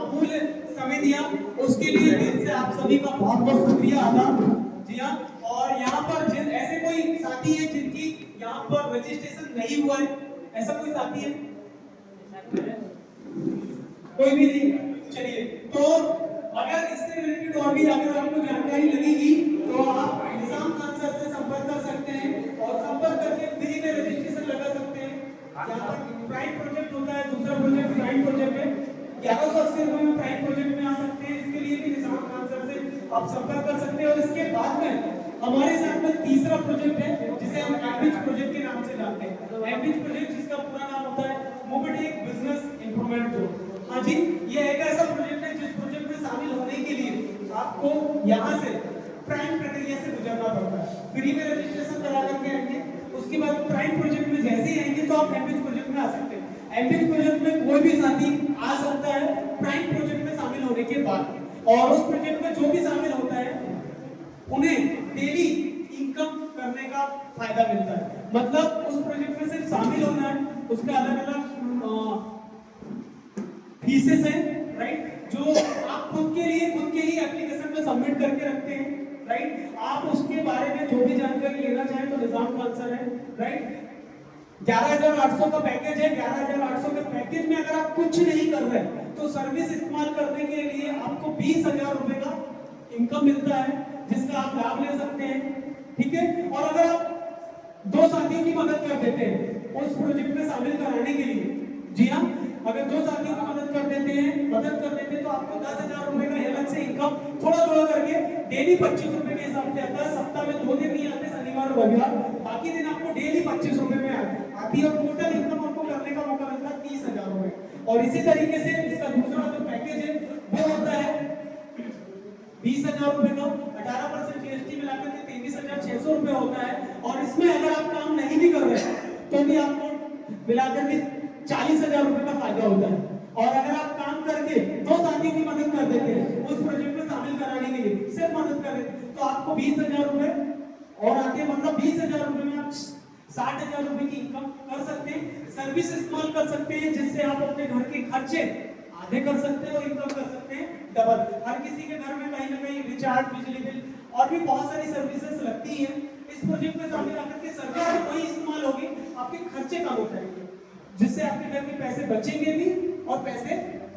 अमूल्य समय दिया, उसके लिए दिल से आप सभी का बहुत बहुत शुक्रिया अदा। जी हाँ, और यहाँ पर जिन ऐसे कोई साथी है जिनकी यहाँ पर रजिस्ट्रेशन नहीं हुआ है, ऐसा कोई साथी है? कोई भी नहीं? चलिए, तो अगर इससे रिलेटेड और भी अगर आपको जानकारी लगेगी तो आप निजाम खान सर से संपर्क कर सकते हैं और संपर्क करके फ्री में रजिस्ट्रेशन लगा सकते हैं। यहाँ पर प्राइम प्रोजेक्ट होता है, दूसरा प्रोजेक्ट प्राइम प्रोजेक्ट है, 1180 रुपए में प्राइम प्रोजेक्ट में आ सकते हैं। इसके लिए भी निजाम खान सर से आप संपर्क कर सकते हैं। और इसके बाद में हमारे साथ में तीसरा प्रोजेक्ट है जिसे हम एमबीच प्रोजेक्ट के नाम से जानते हैं। एमबीच प्रोजेक्ट जिसका पूरा नाम होता है मोबिटेक बिजनेस इंप्रूवमेंट जोन। हाँ जी, ये एक ऐसा प्रोजेक्ट है जिस प्रोजेक्ट में शामिल होने के लिए आपको यहाँ से प्राइम प्रक्रिया से गुजरना पड़ता है। फ्री में रजिस्ट्रेशन करा करके आएंगे, उसके बाद प्राइम प्रोजेक्ट में जैसे ही आएंगे तो आप एमबीच प्रोजेक्ट में आ सकते हैं। एमबीच प्रोजेक्ट में कोई भी साथी आ सकता है प्राइम प्रोजेक्ट में शामिल होने के बाद, और उस प्रोजेक्ट में जो भी शामिल होता है उन्हें डेली इनकम करने का फायदा मिलता है। मतलब उस प्रोजेक्ट में सिर्फ शामिल होना है, उसका अलग अलग फीसेस है, राइट, जो आप खुद के ही एप्लीकेशन में सबमिट करके रखते हैं, राइट। आप उसके बारे में जो भी जानकारी लेना चाहें तो निजाम खान सर है, राइट। 11,800 का पैकेज है। 11,800 के पैकेज में अगर आप कुछ नहीं कर रहे तो सर्विस इस्तेमाल करने के लिए आपको 20,000 रुपए का इनकम मिलता है, जिसका आप लाभ ले सकते हैं, ठीक है। और अगर आप दो साथियों की मदद कर देते हैं उस प्रोजेक्ट में शामिल कराने के लिए, जी हाँ, अगर दो साथियों की मदद कर देते हैं तो आपको 10,000 रुपए का अलग से इनकम थोड़ा थोड़ा करके डेली 25 रुपए के हिसाब से आता है। सप्ताह में 2 दिन नहीं आते, शनिवार और रविवार, बाकी दिन आपको डेली 25 रुपए में आती है और टोटल इनकम आपको करने का मौका मिलता है 30,000 रुपए। और इसी तरीके से इसका दूसरा जो पैकेज है वो होता है 20,000 रुपए का, 18% जीएसटी मिलाकर के 23,600 रुपए होता है। और इसमें अगर आप काम नहीं भी कर रहे तो भी आपको मिलाकर के 40,000 रुपए का फायदा होता है। और अगर आप काम करके दो साथियों की मदद कर देते हैं उस प्रोजेक्ट में शामिल कराने के लिए, सिर्फ मदद कर देते तो आपको 20,000 रुपए और आगे, मतलब 20,000 रुपए में आप 60,000 रुपए की इनकम कर सकते हैं। सर्विस इस्तेमाल कर सकते हैं जिससे आप अपने घर के खर्चे आधे कर सकते हैं और इनकम कर सकते हैं डबल। हर किसी के घर में कहीं ना कहीं रिचार्ज, बिजली बिल और भी बहुत सारी सर्विसेज लगती हैं। इस प्रोजेक्ट में शामिल आकर के सर्विस वही इस्तेमाल होगी, आपके खर्चे कम हो जाएंगे, जिससे आपके घर के पैसे बचेंगे भी और पैसे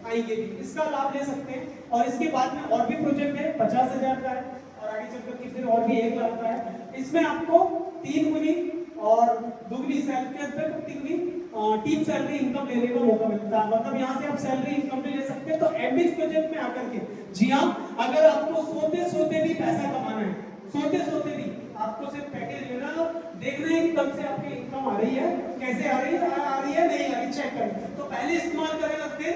आएंगे भी। इसका लाभ ले सकते हैं। और इसके बाद में और भी प्रोजेक्ट है, 50,000 का है और आगे चलकर के फिर और भी 1 लाख का है। इसमें आपको 3 गुनी और दुगनी सैलरी, टीम सैलरी इनकम लेने का मौका मिलता है। मतलब यहाँ से आप सैलरी इनकम भी ले सकते हैं। तो एमबीच प्रोजेक्ट में आकर के, जी हाँ, अगर आपको सोते भी पैसा कमाना है, सोते भी आपको सिर्फ पैकेज लेना है, देखना है कि कब से आपकी इनकम आ रही है, कैसे आ रही है, नहीं आ रही, चेक करें। तो पहले इस्तेमाल करें और फिर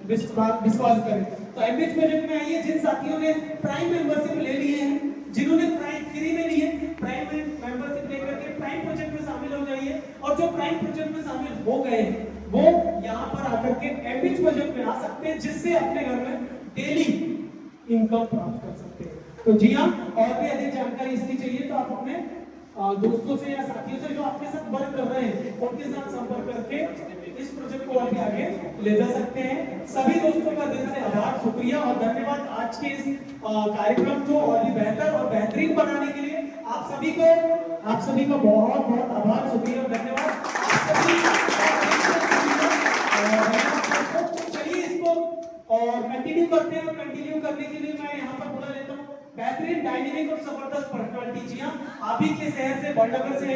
विश्वास करें। तो एमबीच प्रोजेक्ट में आइए, जिन साथियों ने प्राइम मेंबरशिप ले लिए हैं, जिन्होंने प्राइम फ्री में लिए प्राइम मेंबरशिप लेकर के प्राइम प्रोजेक्ट में शामिल हो जाइए। और जो प्राइम प्रोजेक्ट में शामिल हो गए हैं वो यहाँ पर आकर के एमबीच प्रोजेक्ट में आ सकते हैं, जिससे अपने घर में डेली इनकम प्राप्त कर सकते हैं। तो जी हाँ, और भी अधिक जानकारी इसकी चाहिए तो आप अपने दोस्तों से या साथियों से जो आपके साथ वर्क कर रहे हैं उनके साथ संपर्क करके इस प्रोजेक्ट को और भी आगे ले जा सकते हैं। सभी दोस्तों का दिल से आभार, शुक्रिया और धन्यवाद आज के इस कार्यक्रम को और भी बेहतर और बेहतरीन बनाने के लिए आप सभी का बहुत बहुत आभार, शुक्रिया और धन्यवाद। चलिए इसको और कंटिन्यू करते हैं। और कंटिन्यू करने के लिए मैं यहाँ पर बुला लेता हूँ बेहतरीन, डायनेमिक और जबरदस्त पर्सनालिटी। जी हाँ, आप ही के शहर से, बड़नगर से,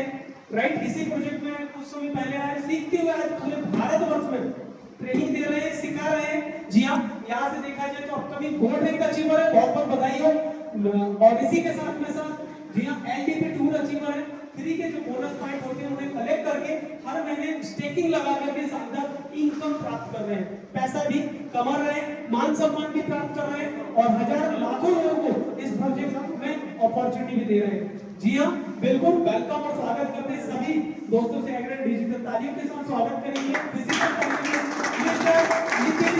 राइट। इसी प्रोजेक्ट में कुछ समय पहले आए, सीखते हुए आज पूरे भारतवर्ष में ट्रेनिंग दे रहे हैं, सिखा रहे हैं। जी हाँ, यहाँ से देखा जाए तो अपकमिंग गोल्ड रैंक अचीवर है, बहुत बहुत बधाई हो। और इसी के साथ में जी हाँ, एलडीपी टूर अचीवर है। फ्री के जो बोनस पॉइंट होते हैं उन्हें कलेक्ट करके हर महीने स्टेकिंग लगा करके शानदार इनकम प्राप्त कर रहे हैं, पैसा भी कमा रहे हैं, मान सम्मान भी प्राप्त कर रहे हैं और हजारों लाखों लोगों को इस प्रोजेक्ट में अपॉर्चुनिटी भी दे रहे हैं। जी हाँ, बिल्कुल वेलकम और स्वागत करते हैं सभी दोस्तों से। एग्रेड डिजिटल तालियों के साथ स्वागत करेंगे फिजिकल मिस्टर नितिन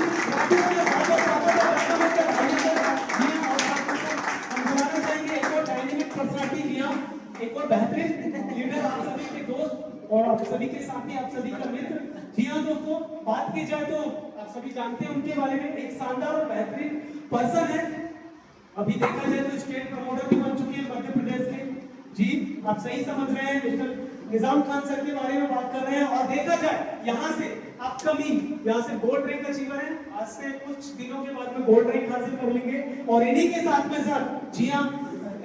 राठौर का स्वागत चाहेंगे। एक और डायनेमिक पर्सनालिटी, जी हाँ, एक और बेहतरीन लीडर, आप सभी के दोस्त और आप सभी के साथी, आप सभी का मित्र। जी हाँ दोस्तों, बात की जाए तो आप सभी जानते हैं उनके बारे में, एक शानदार और बेहतरीन पर्सन है। अभी देखा जाए तो स्टेट प्रमोटर भी बन चुके हैं मध्य प्रदेश के। जी आप सही समझ रहे हैं, मिस्टर निजाम खान सर के बारे में बात कर रहे हैं। और देखा जाए यहाँ से अपकमिंग, यहाँ से गोल्ड रैंक अचीवर है, आज से कुछ दिनों के बाद में गोल्ड रैंक हासिल कर लेंगे। और इन्हीं के साथ में सर जी हाँ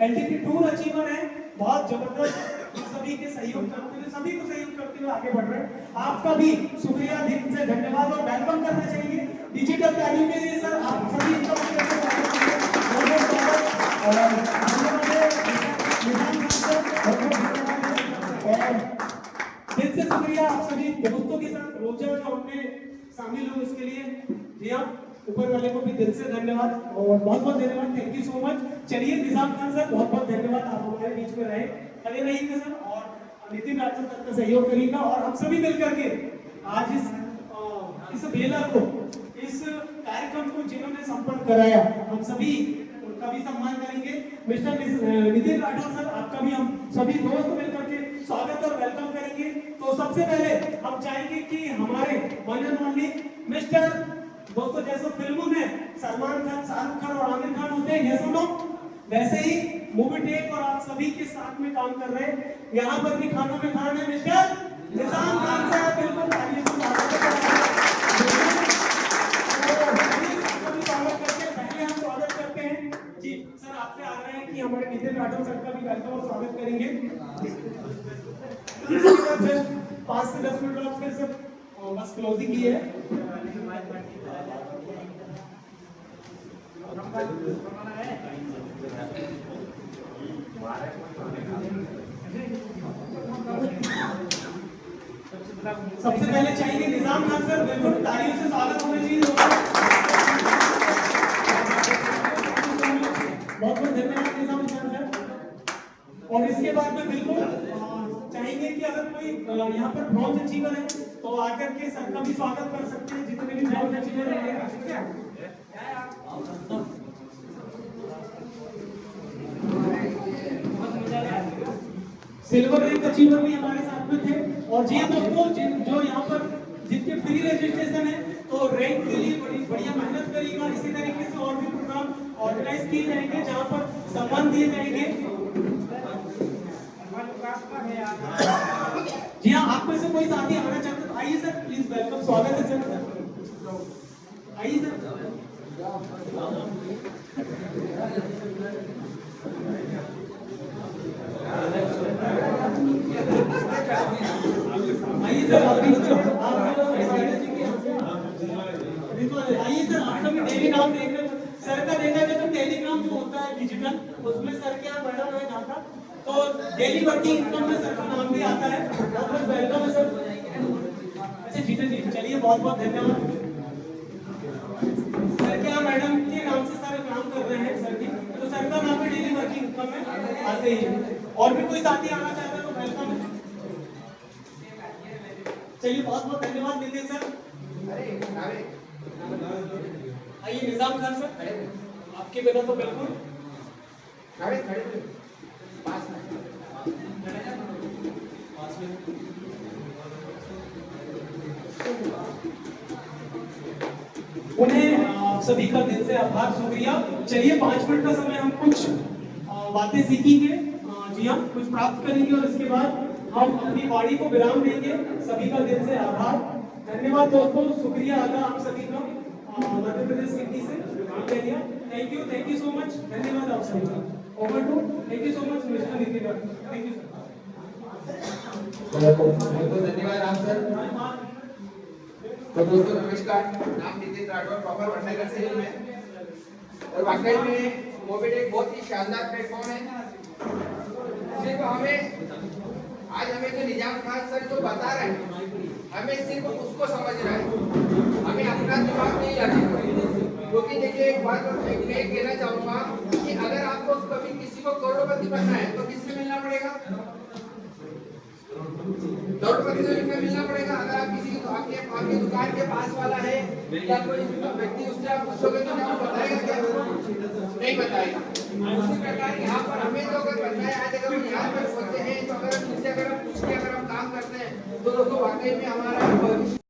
एलटीपी टूर अचीवर है, बहुत जबरदस्त, सभी के सहयोग करते हुए, सभी को सहयोग करते हुए आगे बढ़ रहे हैं। आपका भी शुक्रिया, दिल से धन्यवाद और वेलकम करना चाहिए डिजिटल तालीम के लिए सर। आप सभी इनका दिल से शुक्रिया आप सभी दोस्तों के साथ रोजा जो हमने शामिल हो इसके लिए। जी हाँ ऊपर वाले को भी दिल से धन्यवाद और बहुत बहुत धन्यवाद, थैंक यू सो मच। चलिए निजाम खान सर बहुत बहुत धन्यवाद, आप हमारे बीच में रहे, खड़े रहिएगा सर और नितिन राठौर सर का सहयोग करिएगा। और हम सभी मिलकर के आज इस बेला को, इस कार्यक्रम को जिन्होंने संपन्न कराया, हम सभी उनका भी सम्मान करेंगे। मिस्टर नितिन राठौर सर आपका भी हम सभी दोस्त मिलकर के स्वागत और वेलकम करेंगे। तो सबसे पहले हम चाहेंगे कि हमारे वन एंड ओनली मिस्टर, दोस्तों जैसे फिल्मों में सलमान खान, शाहरुख खान और आमिर खान होते हैं, ये सुनो वैसे ही मूवी टेक और आप सभी के साथ में काम कर रहे हैं। यहाँ पर भी खानों में खान है मिस्टर निजाम खान साहब, बिल्कुल तालियों से स्वागत करते हैं। पहले हम स्वागत करते हैं जी सर, आपसे आग्रह है कि हमारे नितिन राठौर सर का भी वेलकम और स्वागत करेंगे। 5 से 10 मिनट बाद फिर सर बस क्लोजिंग की है। सबसे पहले चाहिए निजाम खान सर, बिल्कुल तालियों से स्वागत होना चाहिए। बहुत बहुत धन्यवाद निजाम खान सर। और इसके बाद में बिल्कुल चाहेंगे कि अगर कोई यहाँ पर ब्रॉन्ज अचीवर है तो आकर के सर का भी स्वागत कर सकते हैं, जितने भी ब्रॉन्ज अचीवर है। सिल्वर रैंक अचीवर भी हमारे साथ में थे। और जी दोस्तों जो यहाँ पर जिनके फ्री रजिस्ट्रेशन है तो रैंक के लिए बड़ी बढ़िया मेहनत करिएगा। इसी तरीके से और भी प्रोग्राम ऑर्गेनाइज किए जाएंगे जहाँ पर सम्मान दिए जाएंगे। जी हाँ आप में से कोई साथी आना चाहते तो आइए सर, प्लीज वेलकम, स्वागत है सर, आइए सर। आइए सर, आइए सर, आपका भी टेलीग्राम देख रहे हैं सर का। देखा जाए तो टेलीग्राम जो होता है डिजिटल, उसमें सर के यहाँ मैडम है जाता, तो डेली वर्किंग इनकम में सर का नाम भी आता है। बहुत बहुत वेलकम है सर। अच्छा जीतन जी चलिए, बहुत बहुत धन्यवाद। सर के यहाँ मैडम के नाम से सर काम कर रहे हैं सर की, तो सर का नाम भी डेली वर्किंग इनकम में आते ही। और भी कोई साथी आना चाहता है तो वेलकम है। चलिए बहुत बहुत धन्यवाद नितिन सर। आइए निजाम खान सर, आपके बिना तो बिल्कुल उन्हें सभी का दिल से आभार, शुक्रिया। चलिए 5 मिनट का समय हम कुछ बातें सीखेंगे, जी हाँ कुछ प्राप्त करेंगे और इसके बाद हम अपनी वाणी को विराम देंगे। सभी का दिल से आभार, धन्यवाद दोस्तों, शुक्रिया अदा आप सभी का मध्य प्रदेश सिटी से काम ले लिया। थैंक यू सो मच, धन्यवाद आप सभी का। Over to, thank you so much mister Nitin, thank you sir. धन्यवाद आप सर। तो दोस्तों नमस्कार, नाम नितिन राठौर, प्रॉपर भटनागर से हूं मैं। और वाकई में मोबिट एक बहुत ही शानदार प्लेटफॉर्म है। सिर्फ आज हमें जो निजाम खान सर जो बता रहे हैं, हमें सिर्फ उसको समझना है, हमें अपना दिमाग नहीं लगाना। क्योंकि देखिए एक बात मैं कहना चाहूँगा कि अगर आपको कभी किसी को करोड़पति बनना है तो किससे मिलना पड़ेगा? करोड़पति से मिलना पड़ेगा। अगर आप किसी को आपके दुकान के पास वाला है या कोई व्यक्ति, उससे आप पूछोगे तो आपको बताएगा क्या? नहीं बताएगा। उसी प्रकार यहाँ पर हमें जो अगर बनना है, आज अगर हम यहाँ पर सोचते हैं तो अगर हम पूछ के अगर हम काम करते हैं तो दोस्तों वाकई में हमारा भविष्य